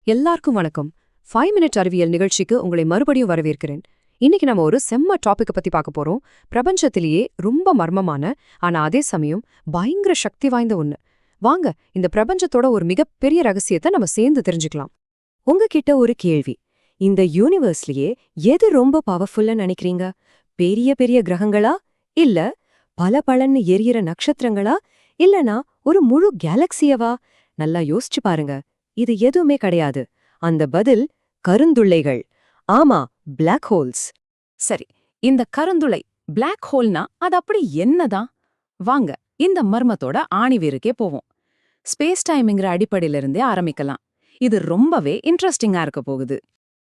எல்லாருக்கும் வணக்கம். 5 மினிட் அறிவியல் நிகழ்ச்சிக்கு உங்களை மறுபடியும் வரவேற்கிறேன். இன்னைக்கு நம்ம ஒரு செம்ம டாபிக் பத்தி பார்க்க போறோம். பிரபஞ்சத்திலேயே ரொம்ப மர்மமான, ஆனா அதே சமயம் பயங்கர சக்தி வாய்ந்த ஒண்ணு. வாங்க இந்த பிரபஞ்சத்தோட ஒரு மிகப்பெரிய ரகசியத்தை நம்ம சேர்ந்து தெரிஞ்சுக்கலாம். உங்ககிட்ட ஒரு கேள்வி. இந்த யூனிவர்ஸ்லயே எது ரொம்ப பவர்ஃபுல்லா நினைக்கிறீங்க? பெரிய பெரிய கிரகங்களா, இல்ல பளபளன்னு எரியற நட்சத்திரங்களா, இல்லனா ஒரு முழு கேலக்சியவா? நல்லா யோசிச்சு பாருங்க. இது எதுவுமே கிடையாது. அந்த பதில் கருந்துளைகள். ஆமா, பிளாக் ஹோல்ஸ். சரி, இந்த கருந்துளை பிளாக் ஹோல்னா அது அப்படி என்னதான்? வாங்க இந்த மர்மத்தோட ஆணிவேருக்கே போவோம். ஸ்பேஸ் டைம்ங்கிற அடிப்படையிலிருந்தே ஆரம்பிக்கலாம். இது ரொம்பவே இன்ட்ரெஸ்டிங்கா இருக்க போகுது.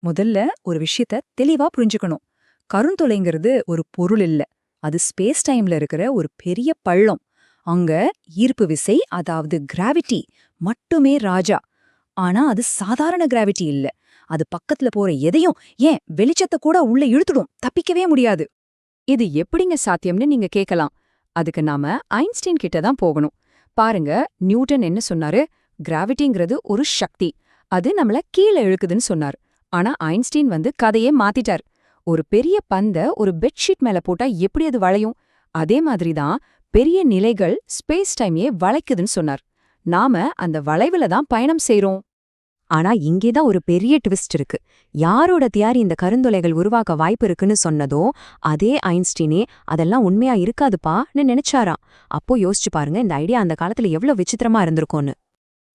முதல்ல ஒரு விஷயத்த தெளிவா புரிஞ்சுக்கணும். கருந்துளைங்கிறது ஒரு பொருள் இல்ல. அது ஸ்பேஸ் டைம்ல இருக்கிற ஒரு பெரிய பள்ளம். அங்க ஈர்ப்பு விசை, அதாவது கிராவிட்டி மட்டுமே ராஜா. ஆனா அது சாதாரண கிராவிட்டி இல்ல. அது பக்கத்துல போற எதையும், ஏன் வெளிச்சத்தை கூட உள்ள இழுத்துடும், தப்பிக்கவே முடியாது. இது எப்படிங்க சாத்தியம்னு நீங்க கேட்கலாம். அதுக்கு நாம ஐன்ஸ்டீன் கிட்ட தான் போகணும். பாருங்க, நியூட்டன் என்ன சொன்னாரு? கிராவிட்டிங்கிறது ஒரு சக்தி, அது நம்மள கீழே இழுக்குதுன்னு சொன்னார். ஆனா ஐன்ஸ்டீன் கதையே மாத்திட்டார். ஒரு பெரிய பந்த ஒரு பெட்ஷீட் மேல போட்டா எப்படி அது வளையும்? அதே மாதிரிதான் பெரிய நிலைகள் ஸ்பேஸ் டைமையே வளைக்குதுன்னு சொன்னார். நாம அந்த வளைவுல தான் பயணம் செய்றோம். ஆனா இங்கேதான் ஒரு பெரிய ட்விஸ்ட் இருக்கு. யாரோட தியாரி இந்த கருந்துளைகள் உருவாக்க வாய்ப்பு இருக்குன்னு சொன்னதோ அதே ஐன்ஸ்டீனே அதெல்லாம் உண்மையா இருக்காதுப்பான்னு நினைச்சாராம். அப்போ யோசிச்சு பாருங்க, இந்த ஐடியா அந்த காலத்துல எவ்வளவு விசித்திரமா இருந்திருக்கும்னு.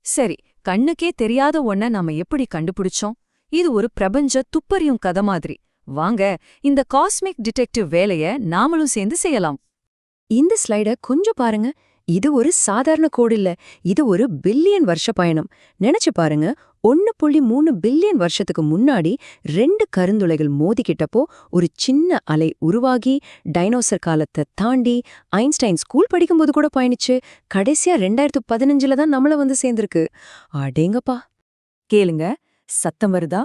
சரி, கண்ணுக்கே தெரியாத ஒன்ன நாம எப்படி கண்டுபிடிச்சோம்? இது ஒரு பிரபஞ்ச துப்பறியும் கதை மாதிரி. வாங்க இந்த காஸ்மிக் டிடெக்டிவ் வேலைய நாமளும் சேர்ந்து செய்யலாம். இந்த ஸ்லைட கொஞ்சம் பாருங்க. இது ஒரு சாதாரண கோடு இல்ல, இது ஒரு பில்லியன் வருஷ பயணம். நினைச்சு பாருங்க, 1.3 பில்லியன் வருஷத்துக்கு முன்னாடி 2 கருந்துளைகள் மோதிக்கிட்டப்போ ஒரு சின்ன அலை உருவாகி டைனோசர் காலத்தை தாண்டி ஐன்ஸ்டைன் ஸ்கூல் படிக்கும்போது கூட பயணிச்சு கடைசியா 2015ல தான் நம்மள சேர்ந்திருக்கு. அடேங்கப்பா. கேளுங்க, சத்தம் வருதா?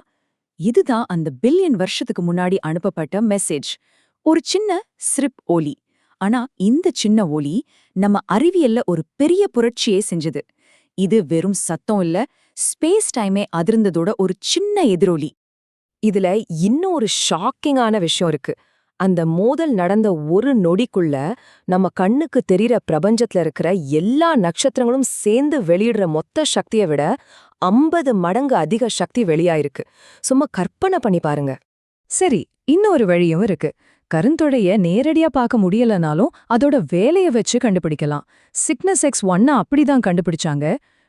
இதுதான் அந்த பில்லியன் வருஷத்துக்கு முன்னாடி அனுப்பப்பட்ட மெசேஜ். ஒரு சின்ன ஸ்ரிப் ஒலி. ஆனா இந்த சின்ன ஒலி நம்ம அறிவியல்ல ஒரு பெரிய புரட்சியே செஞ்சது. இது வெறும் சத்தம் இல்ல, ஸ்பேஸ் டைமே அதிர்ந்ததோட ஒரு சின்ன எதிரொலி. இதுல இன்னும் ஒரு ஷாக்கிங்கான விஷயம் இருக்கு. அந்த மோதல் நடந்த ஒரு நொடிக்குள்ள நம்ம கண்ணுக்கு தெரியற பிரபஞ்சத்துல இருக்கிற எல்லா நட்சத்திரங்களும் சேர்ந்து வெளியிடுற மொத்த சக்தியை விட 50 மடங்கு அதிக சக்தி வெளியாயிருக்கு. சும்மா கற்பனை பண்ணி பாருங்க. சரி, இன்னொரு வழியும் இருக்கு. கருந்துளைய நேரடியா பார்க்க முடியலனாலும் அதோட வேலைய வச்சு கண்டுபிடிக்கலாம். சிக்னஸ் X1 அப்படிதான் கண்டுபிடிச்சாங்க.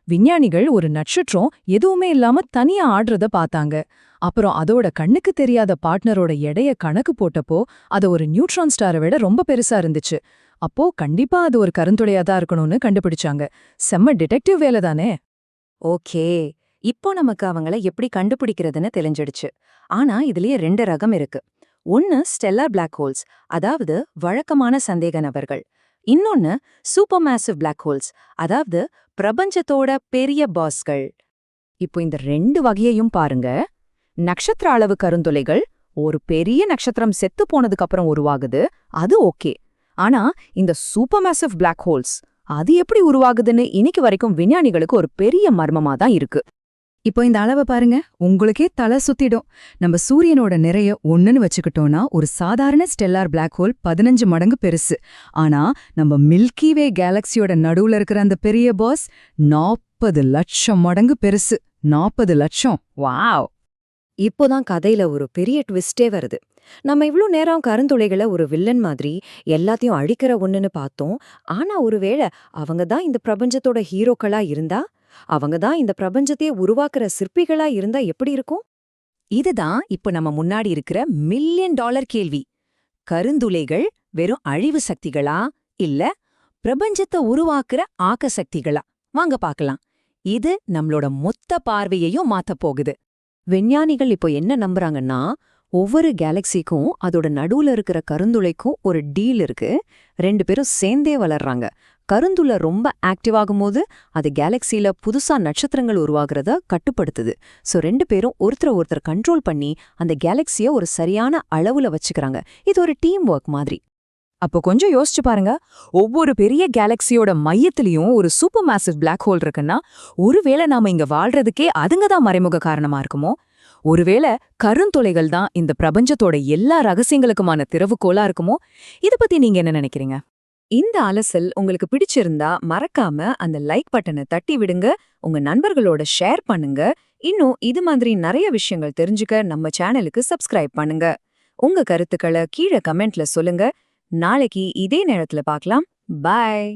விஞ்ஞானிகள் ஒரு நட்சத்திரம் எதுவுமே இல்லாம தனியா ஆடுறத பார்த்தாங்க. அப்புறம் அதோட கண்ணுக்கு தெரியாத பார்ட்னரோட எடைய கணக்கு போட்டப்போ அது ஒரு நியூட்ரான் ஸ்டாரை விட ரொம்ப பெருசா இருந்துச்சு. அப்போ கண்டிப்பா அது ஒரு கருந்துளையா தான் இருக்கணும்னு கண்டுபிடிச்சாங்க. செம்ம டிடெக்டிவ் வேலை தானே. ஓகே, இப்போ நமக்கு அவங்கள எப்படி கண்டுபிடிக்கிறதுன்னு தெரிஞ்சிடுச்சு. ஆனா இதுலயே 2 ரகம் இருக்கு. ஒன்னு ஸ்டெல்லார் பிளாக் ஹோல்ஸ், அதாவது வழக்கமான சந்தேக நபர்கள். இன்னொன்னு சூப்பர் மேசிவ் பிளாக் ஹோல்ஸ், அதாவது பிரபஞ்சத்தோட பெரிய பாஸ்கள். இப்போ இந்த 2 வகையையும் பாருங்க. நட்சத்திர அளவு கருந்துளைகள் ஒரு பெரிய நட்சத்திரம் செத்து போனதுக்கு அப்புறம் உருவாகுது, அது ஓகே. ஆனா இந்த சூப்பர் மேசிவ் பிளாக் ஹோல்ஸ் அது எப்படி உருவாகுதுன்னு இன்னைக்கு வரைக்கும் விஞ்ஞானிகளுக்கு ஒரு பெரிய மர்மமா தான் இருக்கு. இப்போ இந்த அளவை பாருங்க, உங்களுக்கே தலை சுத்திடும். நம்ம சூரியனோட நிறைய ஒண்ணுன்னு வச்சுக்கிட்டோம்னா ஒரு சாதாரண ஸ்டெல்லார் பிளாக் ஹோல் 15 மடங்கு பெருசு. ஆனா நம்ம மில்கி வே கேலக்சியோட நடுவுல இருக்கிற அந்த பெரிய பாஸ் 40 லட்சம் மடங்கு பெருசு. 40 லட்சம். வாவ்! இப்போதான் கதையில ஒரு பெரிய ட்விஸ்டே வருது. நம்ம இவ்ளோ நேரம் கருந்துளைகளை ஒரு வில்லன் மாதிரி எல்லாத்தையும் அழிக்கிற ஒண்ணுன்னு பார்த்தோம். ஆனா ஒருவேளை அவங்க தான் இந்த பிரபஞ்சத்தோட ஹீரோக்களா இருந்தா, அவங்க தான் இந்த பிரபஞ்சத்தையே உருவாக்குற சிற்பிகளா இருந்தா எப்படி இருக்கும்? இதுதான் இப்ப நம்ம முன்னாடி இருக்கிற $1 மில்லியன் கேள்வி. கருந்துளைகள் வெறும் அழிவு சக்திகளா, இல்ல பிரபஞ்சத்தை உருவாக்குற ஆக்க சக்திகளா? வாங்க பார்க்கலாம். இது நம்மளோட மொத்த பார்வையையும் மாத்தப் போகுது. விஞ்ஞானிகள் இப்போ என்ன நம்புறாங்கன்னா, ஒவ்வொரு கேலக்சிக்கும் அதோட நடுவுல இருக்கிற கருந்துளைக்கும் ஒரு டீல் இருக்கு. 2 பேரும் சேர்ந்தே வளர்றாங்க. கருந்துளை ரொம்ப ஆக்டிவ் ஆகும்போது அது கேலக்சியில புதுசா நட்சத்திரங்கள் உருவாகிறத கட்டுப்படுத்துது. ஸோ 2 பேரும் ஒருத்தர் கண்ட்ரோல் பண்ணி அந்த கேலக்சிய ஒரு சரியான அளவுல வச்சுக்கிறாங்க. இது ஒரு டீம் ஒர்க் மாதிரி. அப்போ கொஞ்சம் யோசிச்சு பாருங்க, ஒவ்வொரு பெரிய கேலக்சியோட மையத்திலயும் ஒரு சூப்பர் மேசிவ் பிளாக் ஹோல் இருக்குன்னா, ஒருவேளை நாம இங்க வாழ்றதுக்கே அதுங்க தான் மறைமுக காரணமா இருக்குமோ? ஒருவேளை கருந்துளைகள் தான் இந்த பிரபஞ்சத்தோட எல்லா ரகசியங்களுக்குமான திறவுகோலா இருக்குமோ? இத பத்தி நீங்க என்ன நினைக்கிறீங்க? இந்த அலசல் உங்களுக்கு பிடிச்சிருந்தா மறக்காம அந்த லைக் பட்டனை தட்டி விடுங்க, உங்க நண்பர்களோட ஷேர் பண்ணுங்க. இன்னும் இது மாதிரி நிறைய விஷயங்கள் தெரிஞ்சுக்க நம்ம சேனலுக்கு சப்ஸ்கிரைப் பண்ணுங்க. உங்க கருத்துக்களை கீழே கமெண்ட்ல சொல்லுங்க. நாளைக்கு இதே நேரத்துல பார்க்கலாம். பாய்.